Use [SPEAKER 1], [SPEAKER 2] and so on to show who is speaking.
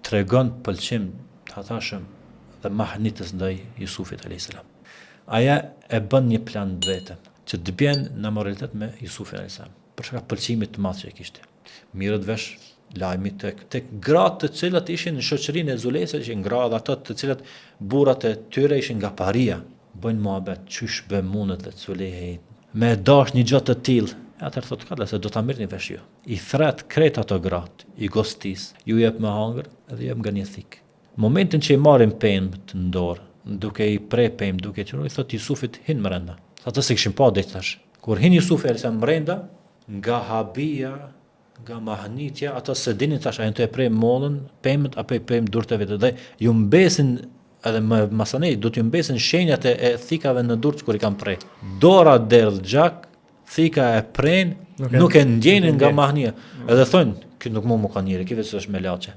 [SPEAKER 1] tregon pëlqim të thashëm dhe mahnitës ndaj Jusufit a.s. Aja e bën një plan të vetën, që të bjen në moralitet me Jusufin a.s. Për shkak pëlqimit të madh që e kishte. Mirët vesh lajmi tek gratë të cilat ishin në shoqërinë e Zulejës, ishin gra dhe ato të cilat burrat e tyre ishin nga paria, bëjnë muhabet, çysh bë mundet dhe Zulejë me dash një gjë të tillë. Atëherë thotë kalla se do ta merrni vesh ju. I thret krejt ato gratë, i gostis, ju jep me hangër dhe jep nga një thik. Momentin që i marrin pemë në dorë, duke i pre pemë, duke i thotë Jusufit hin mrenda. Ata se kishin pa det tash. Kur hin Jusufi elsa mrenda, nga habia, nga mahnitja, ata se dinin tash a janë të e prej mollën, pemët apo i prejmë durët e vetë. Dhe ju mbesin edhe më masanej, do t'ju mbesin shenjat e thikave në durët kur i kam prej. Dora derdh gjak, thika e prejnë, nuk e ndjenin nga mahnia. Edhe thonë, kjo nuk mu ka njëri, kjo vetë është me laçe.